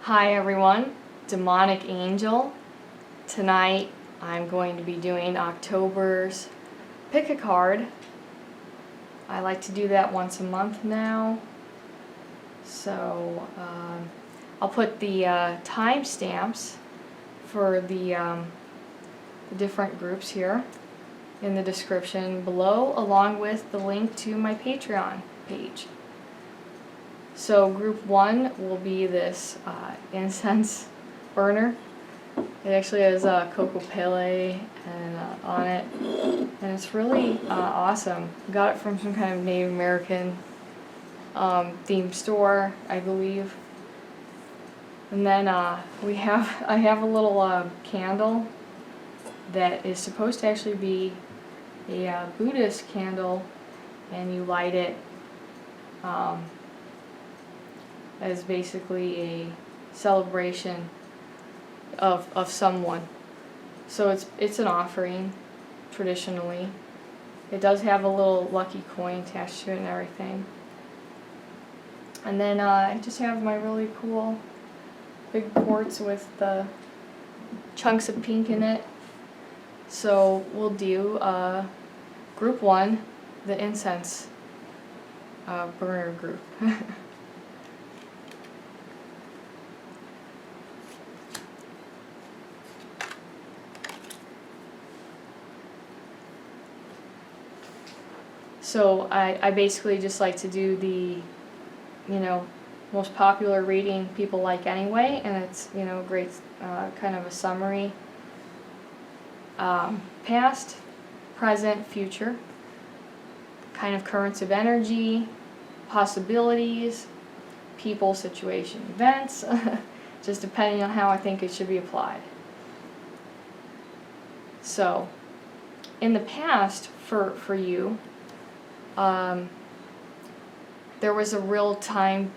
Hi everyone, Demonic Angel. Tonight I'm going to be doing October's Pick a Card. I like to do that once a month now. So I'll put the timestamps for the different groups here in the description below, along with the link to my Patreon page. So group 1 will be this incense burner. It actually has coco pele and on it, and it's really awesome. Got it from some kind of Native American themed store, I believe. And then I have a little candle that is supposed to actually be a Buddhist candle, and you light it as basically a celebration of someone. So it's an offering, traditionally. It does have a little lucky coin attached to it and everything. And then I just have my really cool big quartz with the chunks of pink in it. So we'll do group 1, the incense burner group. So I basically just like to do the, most popular reading people like anyway, and it's, great kind of a summary. Past, present, future, kind of currents of energy, possibilities, people, situation, events, just depending on how I think it should be applied. So, in the past, for you, there was a real time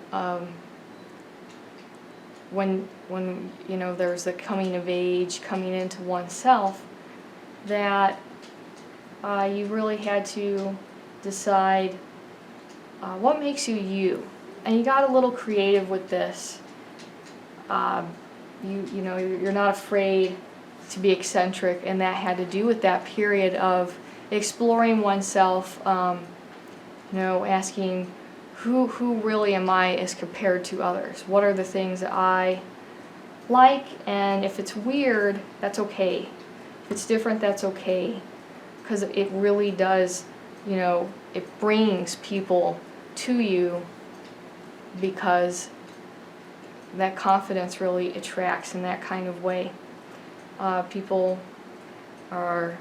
when there was the coming of age, coming into oneself, that you really had to decide what makes you you, and you got a little creative with this. You're not afraid to be eccentric, and that had to do with that period of exploring oneself. Asking who really am I as compared to others? What are the things that I like? And if it's weird, that's okay. If it's different, that's okay. Because it really does, it brings people to you, because that confidence really attracts in that kind of way. People are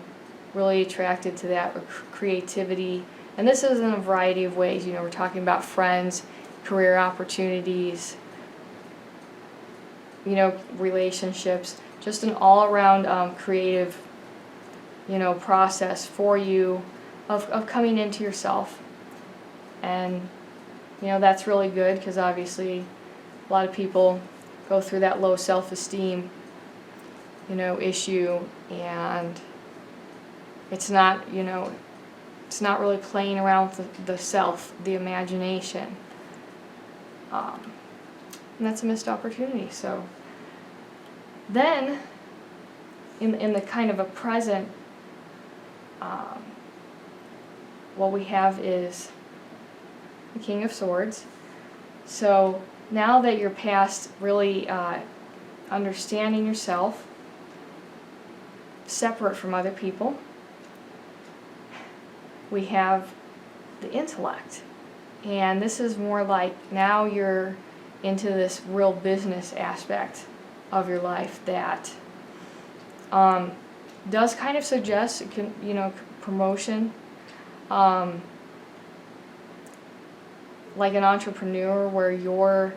really attracted to that creativity. And this is in a variety of ways. We're talking about friends, career opportunities, relationships, just an all-around creative, process for you of coming into yourself. And, that's really good, because obviously a lot of people go through that low self-esteem, issue, and it's not, it's not really playing around with the self, the imagination. And that's a missed opportunity. So then, in the kind of a present, what we have is the King of Swords. So now that you're past really understanding yourself, separate from other people, we have the intellect. And this is more like, now you're into this real business aspect of your life that does kind of suggest, promotion. Like an entrepreneur, where you're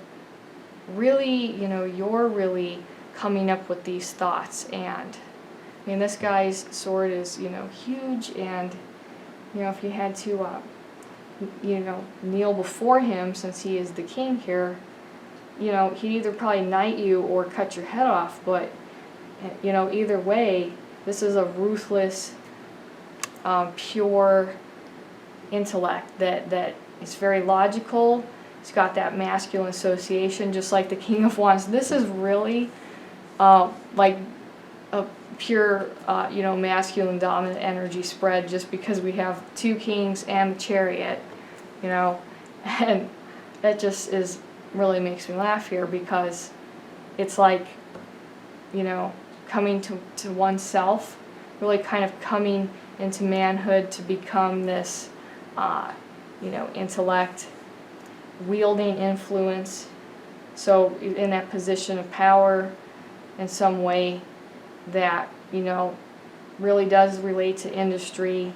really coming up with these thoughts. And this guy's sword is, huge, and if you had to, kneel before him, since he is the king here, he'd either probably knight you or cut your head off. But, either way, this is a ruthless, pure intellect that is very logical, It's got that masculine association, just like the King of Wands. This is really like a pure, masculine dominant energy spread, just because we have 2 kings and the Chariot, and that just really makes me laugh here, because it's like, coming to oneself, really kind of coming into manhood to become this, intellect, wielding influence. So in that position of power in some way that, really does relate to industry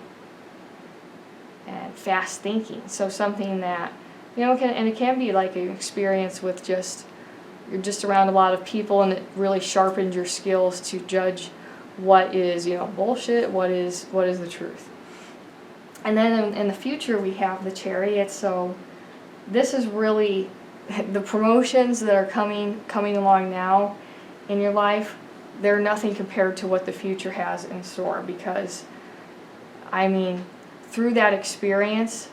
and fast thinking. So something that, and it can be like an experience with you're just around a lot of people, and it really sharpens your skills to judge what is, bullshit, what is the truth. And then in the future we have the Chariot. So this is really the promotions that are coming along now in your life. They're nothing compared to what the future has in store, because through that experience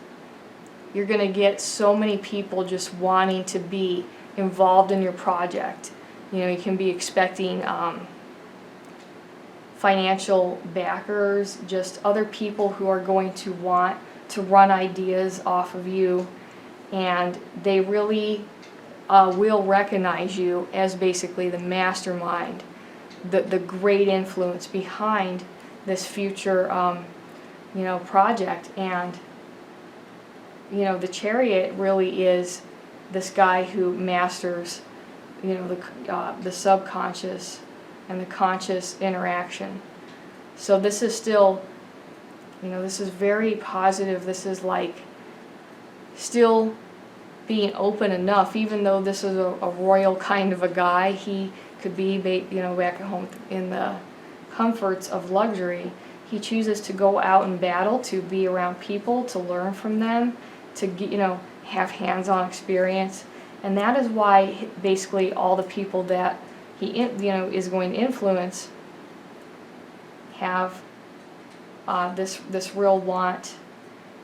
you're going to get so many people just wanting to be involved in your project. You can be expecting financial backers, just other people who are going to want to run ideas off of you, and they really will recognize you as basically the mastermind, the great influence behind this future project. And the Chariot really is this guy who masters the subconscious and the conscious interaction. So this is still, this is very positive. This is like still being open enough, even though this is a royal kind of a guy. He could be, back at home in the comforts of luxury. He chooses to go out and battle, to be around people, to learn from them, to have hands-on experience. And that is why basically all the people that he is going to influence have this real want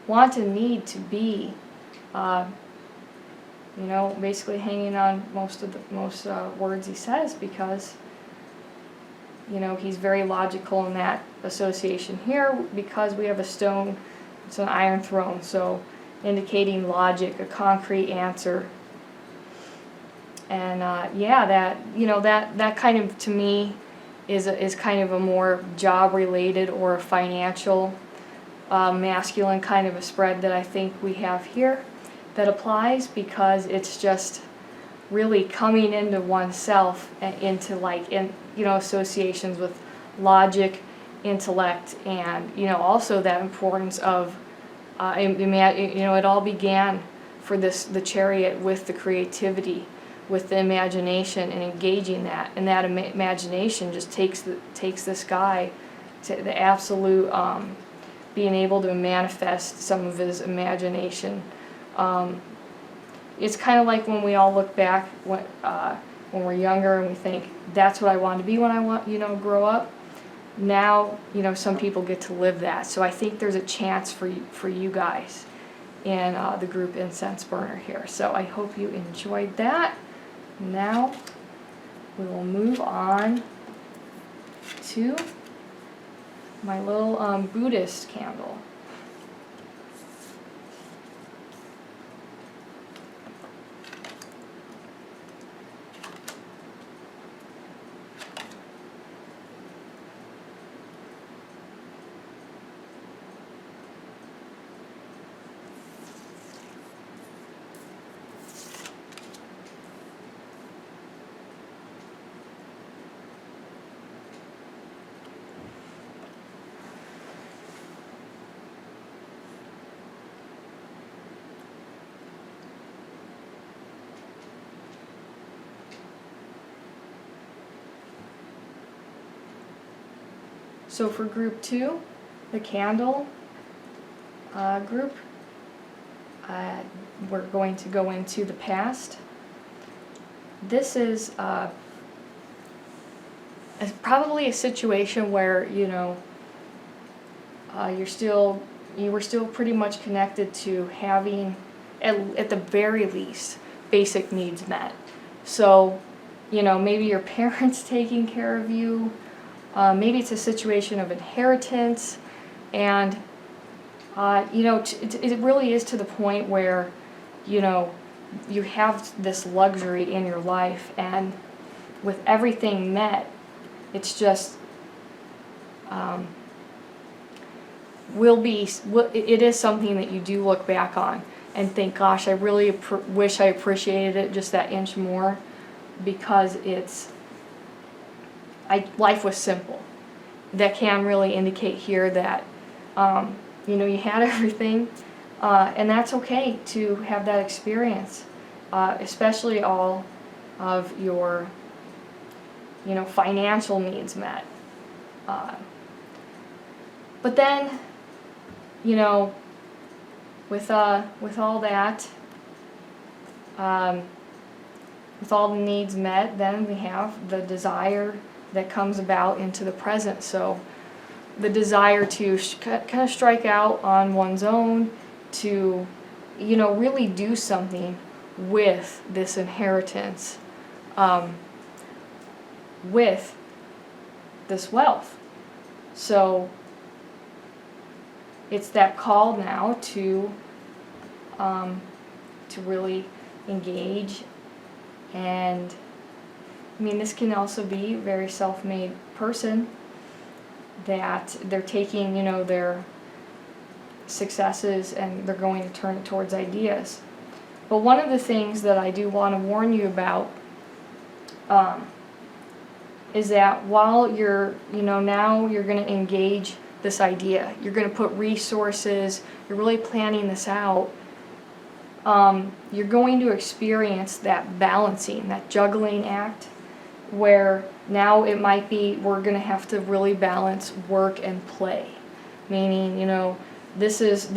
and need to be basically hanging on most words he says, because he's very logical in that association here, because we have a stone, it's an iron throne, so indicating logic, a concrete answer. And that kind of, to me, is kind of a more job related or a financial masculine kind of a spread that I think we have here that applies, because it's just really coming into oneself, into associations with logic, intellect, and also that importance of it all began for the Chariot with the creativity, with the imagination, and engaging that, and that imagination just takes this guy to the absolute being able to manifest some of his imagination. It's kind of like when we all look back when we're younger and we think, that's what I want to be when I want grow up. Now some people get to live that. So I think there's a chance for you guys in the group Incense Burner here. So I hope you enjoyed that. Now we will move on to my little Buddhist candle. So for group 2, the candle group, we're going to go into the past. This is probably a situation where you were still pretty much connected to having at the very least, basic needs met. So, you know, maybe your parents taking care of you, maybe it's a situation of inheritance, and, you know, it really is to the point where, you know, you have this luxury in your life, and with everything met, it's just, it is something that you do look back on and think, gosh, I really wish I appreciated it just that inch more, because life was simple. That can really indicate here that, you know, you had everything, and that's okay to have that experience, especially all of your, you know, financial needs met. But then, you know, with all that, with all the needs met, then we have the desire that comes about into the present. So the desire to kind of strike out on one's own, to, you know, really do something with this inheritance, with this wealth. So it's that call now to really engage. And I mean, this can also be a very self-made person that they're taking, you know, their successes and they're going to turn it towards ideas. But one of the things that I do want to warn you about is that while you're, you know, now you're going to engage this idea, you're going to put resources, you're really planning this out, you're going to experience that balancing, that juggling act, where now it might be we're going to have to really balance work and play. Meaning, you know, this is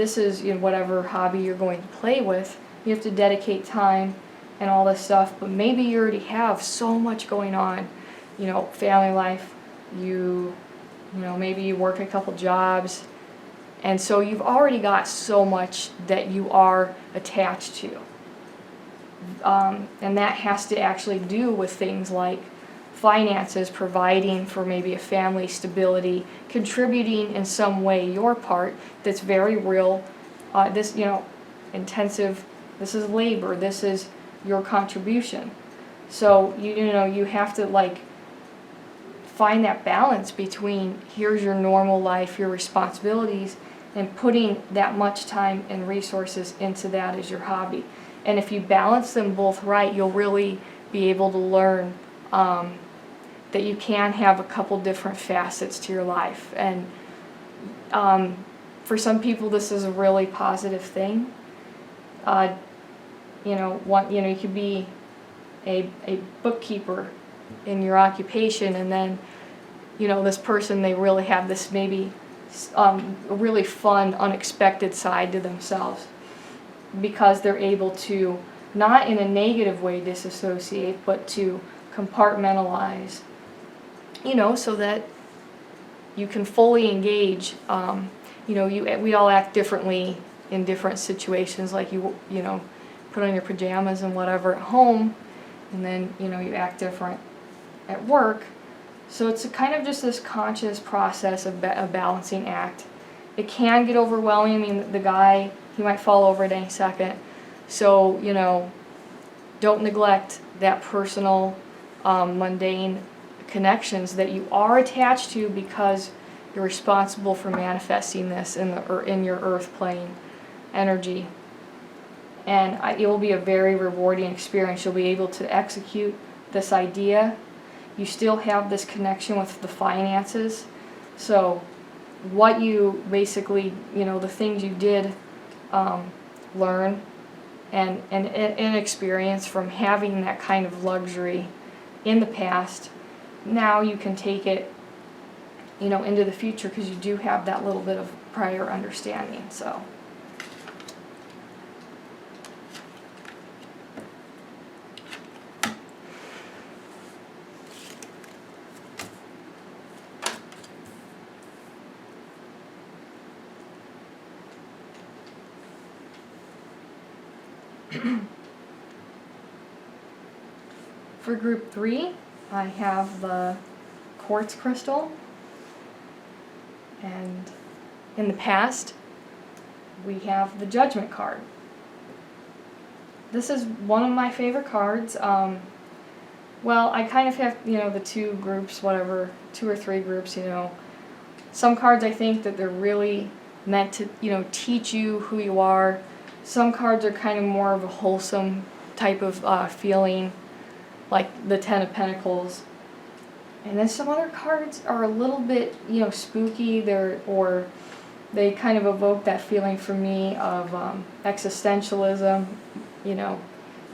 you know, whatever hobby you're going to play with, you have to dedicate time and all this stuff, but maybe you already have so much going on, you know, family life, you know, maybe you work a couple jobs, and so you've already got so much that you are attached to. And that has to actually do with things like finances, providing for maybe a family stability, contributing in some way your part that's very real. This, you know, intensive, this is labor, this is your contribution. So, you know, you have to, like, find that balance between here's your normal life, your responsibilities, and putting that much time and resources into that as your hobby. And if you balance them both right, you'll really be able to learn that you can have a couple different facets to your life. And for some people, this is a really positive thing. You know, you could be a bookkeeper in your occupation, and then, you know, this person, they really have this maybe a really fun, unexpected side to themselves, because they're able to, not in a negative way disassociate, but to compartmentalize, you know, so that you can fully engage. You know, we all act differently in different situations, like you know, put on your pajamas and whatever at home, and then, you know, you act different at work. So it's a kind of just this conscious process of a balancing act. It can get overwhelming. I mean, the guy, he might fall over at any second. So, you know, don't neglect that personal, mundane connections that you are attached to, because you're responsible for manifesting this in your earth plane energy. And it will be a very rewarding experience. You'll be able to execute this idea. You still have this connection with the finances. So what you basically, you know, the things you did learn and experience from having that kind of luxury in the past, now you can take it, you know, into the future, because you do have that little bit of prior understanding. So For group 3, I have the quartz crystal, and in the past, we have the judgment card. This is one of my favorite cards. Well, I kind of have, the two groups, whatever, 2 or 3 groups, Some cards I think that they're really meant to, teach you who you are. Some cards are kind of more of a wholesome type of feeling, like the Ten of Pentacles. And then some other cards are a little bit, spooky. They kind of evoke that feeling for me of existentialism,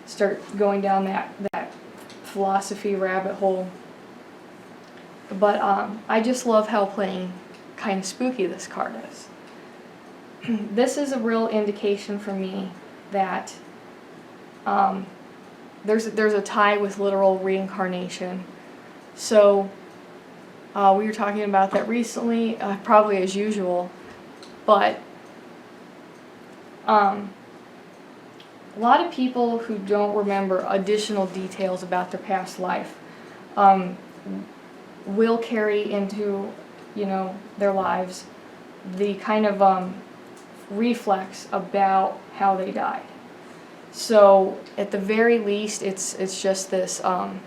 start going down that philosophy rabbit hole. But I just love how plain kind of spooky this card is. This is a real indication for me that there's a tie with literal reincarnation. So we were talking about that recently, probably as usual, but a lot of people who don't remember additional details about their past life will carry into, their lives the kind of reflex about how they died. So at the very least, it's just this, and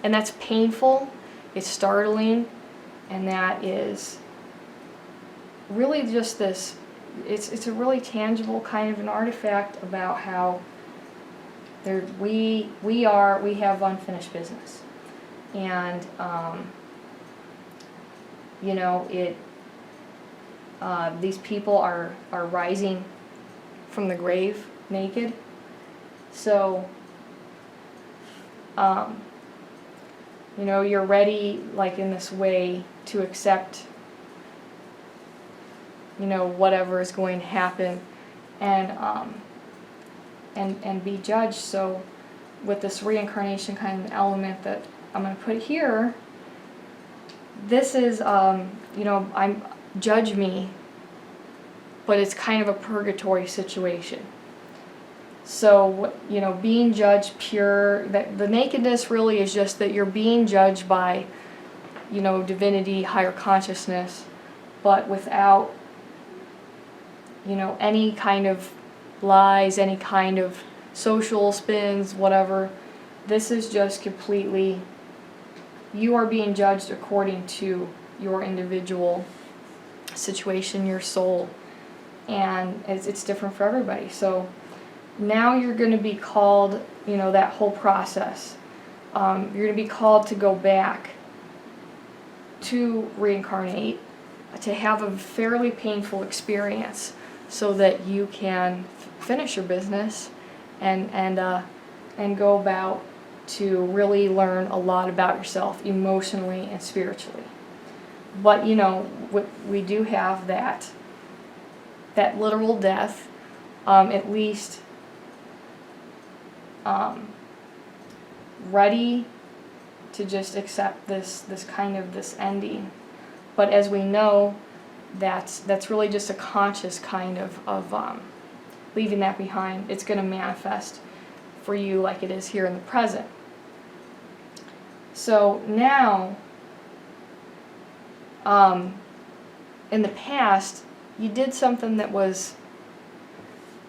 that's painful, it's startling, and that is really just this, it's a really tangible kind of an artifact about how we have unfinished business. And these people are rising from the grave naked. So you're ready, like in this way, to accept whatever is going to happen, and be judged. So with this reincarnation kind of element that I'm going to put here, this is judge me, but it's kind of a purgatory situation. So being judged pure, that the nakedness really is just that you're being judged by divinity, higher consciousness, but without any kind of lies, any kind of social spins, whatever. This is just completely, you are being judged according to your individual situation, your soul, and it's different for everybody. So now you're going to be called, that whole process, you're going to be called to go back to reincarnate, to have a fairly painful experience, so that you can finish your business and go about to really learn a lot about yourself emotionally and spiritually. But we do have that literal death, at least ready to just accept this kind of this ending. But as we know, that's really just a conscious kind of leaving that behind. It's going to manifest for you like it is here in the present. So now, in the past, you did something that was,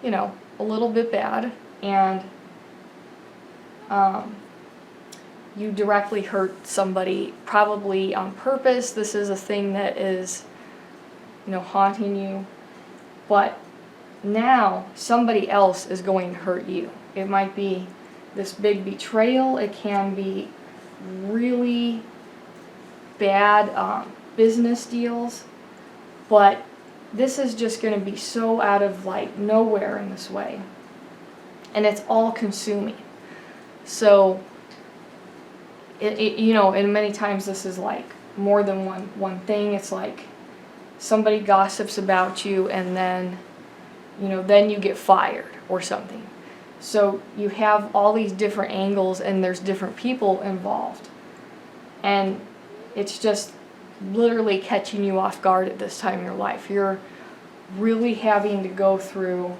a little bit bad, and you directly hurt somebody, probably on purpose. This is a thing that is, haunting you. But now somebody else is going to hurt you. It might be this big betrayal. It can be really bad business deals. But this is just going to be so out of nowhere in this way. And it's all consuming. So, and many times this is more than one thing. It's like somebody gossips about you, and then, then you get fired or something. So you have all these different angles, and there's different people involved. And it's just literally catching you off guard at this time in your life. You're really having to go through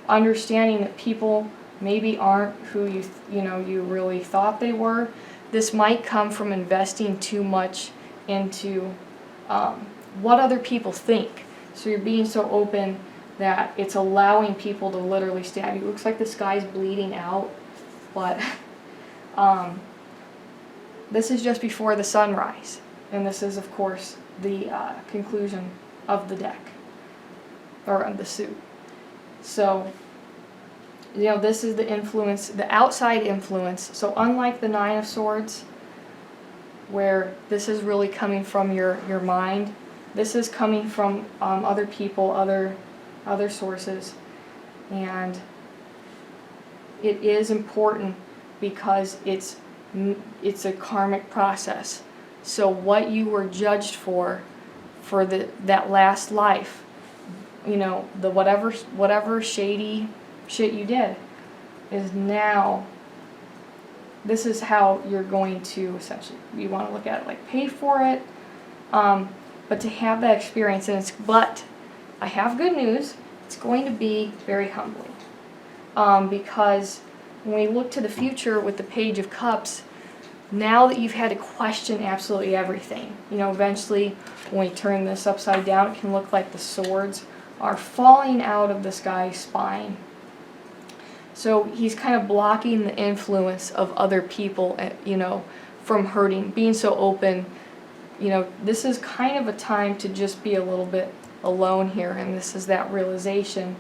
understanding that people maybe aren't who you really thought they were. This might come from investing too much into what other people think. So you're being so open that it's allowing people to literally stab you. It looks like this guy's bleeding out, but this is just before the sunrise. And this is, of course, the conclusion of the deck, or of the suit. So, this is the influence, the outside influence. So unlike the Nine of Swords, where this is really coming from your mind, this is coming from other people, other sources. And it is important because it's a karmic process. So what you were judged for that last life, the whatever shady shit you did, is now, this is how you're going to, essentially, you want to look at it like pay for it, but to have that experience. But I have good news, it's going to be very humbling, because when we look to the future with the Page of Cups, now that you've had to question absolutely everything, eventually when we turn this upside down, it can look like the swords are falling out of this guy's spine. So he's kind of blocking the influence of other people, from hurting, being so open. This is kind of a time to just be a little bit alone here, and this is that realization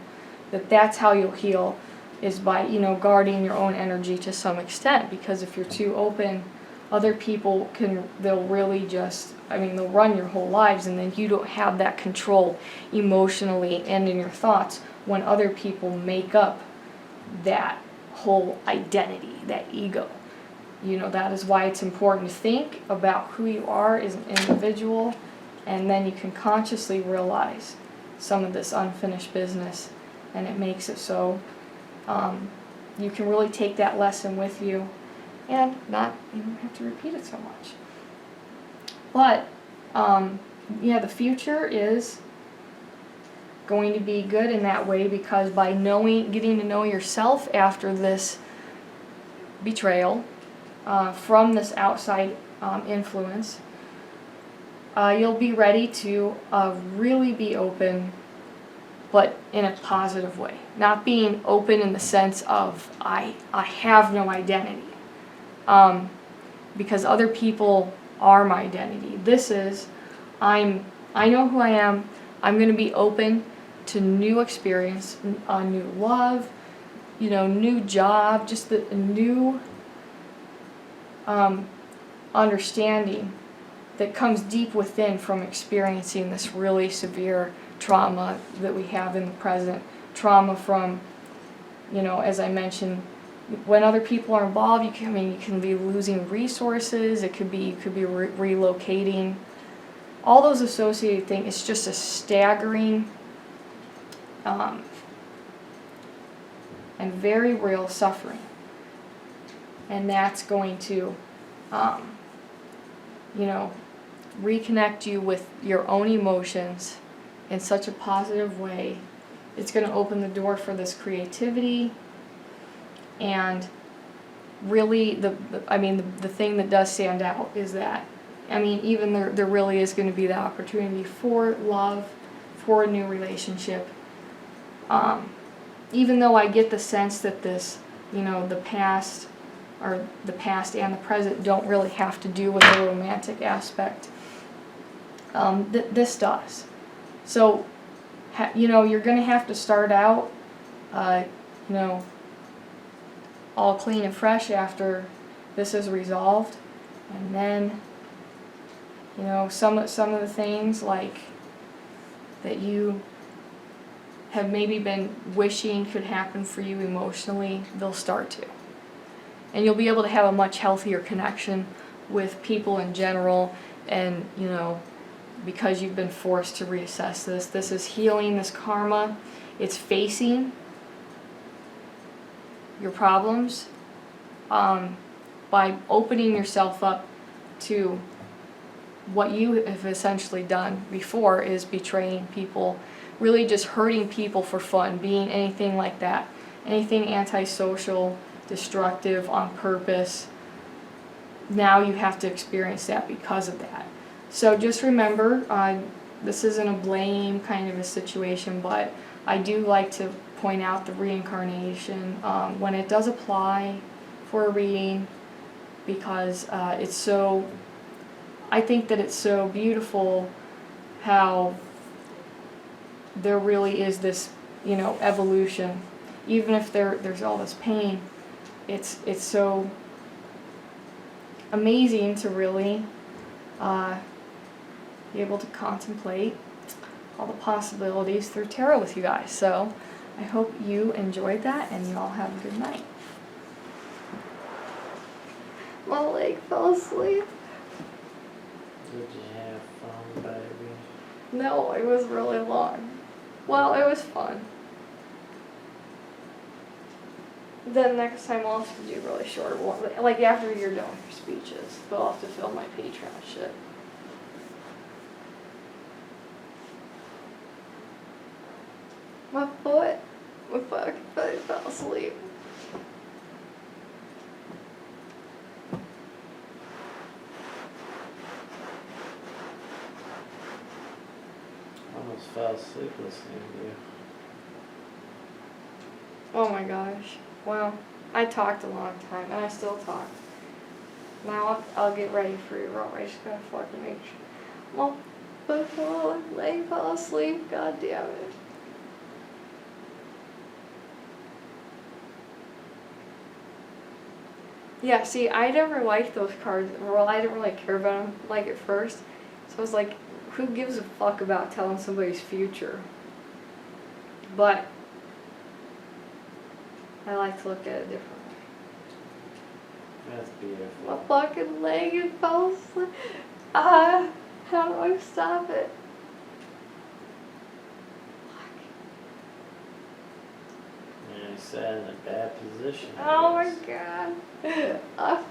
that that's how you'll heal, is by, guarding your own energy to some extent, because if you're too open, other people they'll really just, they'll run your whole lives, and then you don't have that control emotionally and in your thoughts when other people make up that whole identity, that ego. That is why it's important to think about who you are as an individual, and then you can consciously realize some of this unfinished business, and it makes it so you can really take that lesson with you and not even have to repeat it so much. But the future is going to be good in that way, because by getting to know yourself after this betrayal from this outside influence, you'll be ready to really be open, but in a positive way. Not being open in the sense of I have no identity, because other people are my identity. This is I know who I am. I'm going to be open to new experience, a new love, new job, just a new understanding that comes deep within from experiencing this really severe trauma that we have in the present. Trauma from, as I mentioned, when other people are involved, you can be losing resources. You could be relocating. All those associated things. It's just a staggering and very real suffering, and that's going to, reconnect you with your own emotions in such a positive way. It's going to open the door for this creativity, and really the thing that does stand out is that, even there really is going to be the opportunity for love, for a new relationship. Even though I get the sense that this, the past and the present don't really have to do with the romantic aspect, this does. So, you're going to have to start out, all clean and fresh after this is resolved, and then, some of the things like that you have maybe been wishing could happen for you emotionally, they'll start to. And you'll be able to have a much healthier connection with people in general, and, because you've been forced to reassess this. This is healing, this karma. It's facing your problems by opening yourself up to what you have essentially done before, is betraying people, really just hurting people for fun, being anything like that. Anything antisocial, destructive, on purpose. Now you have to experience that because of that. So just remember, this isn't a blame kind of a situation, but I do like to point out the reincarnation when it does apply for a reading, because it's so, I think that it's so beautiful how there really is this, evolution. Even if there's all this pain, it's so amazing to really be able to contemplate all the possibilities through tarot with you guys. So I hope you enjoyed that, and you all have a good night. My leg fell asleep. Did you have fun, baby? No, it was really long. Well, it was fun. Then next time I'll have to do really short ones. Like after you're done with your speeches. But I'll have to film my Patreon shit. My fucking foot fell asleep. Almost fell asleep listening to you. Oh my gosh. Well, I talked a long time, and I still talk. Now I'll get ready for your room. I just gotta fucking make sure. Well, leg fell asleep. God damn it. Yeah, see, I never liked those cards. Well, I didn't really care about them like at first. So I was like, who gives a fuck about telling somebody's future? But I like to look at it differently. That's beautiful. My fucking leg is fell asleep. How do I stop it? Yeah, you sat in a bad position. I Oh my guess. god.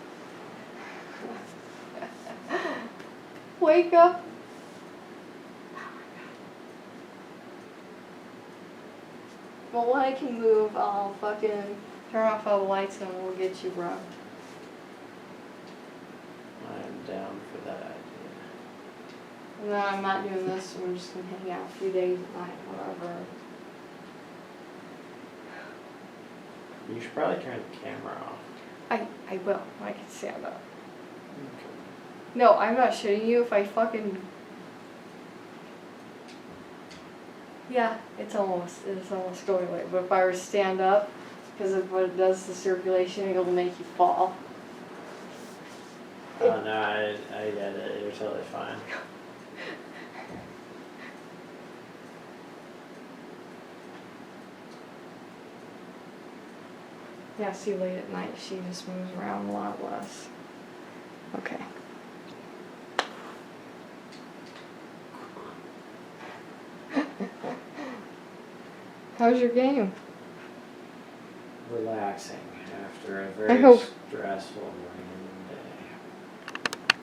Wake up. Well, when I can move, I'll fucking turn off all the lights and we'll get you rubbed. I'm down for that idea. No, I'm not doing this, so we're just gonna hang out a few days at night, whatever. You should probably turn the camera off. I will. I can stand up. Okay. No, I'm not shitting you. If I fucking... Yeah, it's almost going away. But if I were to stand up, because of what it does to circulation, it'll make you fall. Oh no, I get it. You're totally fine. Yeah, see, late at night, she just moves around a lot less. Okay. How's your game? Relaxing after a I very hope- stressful morning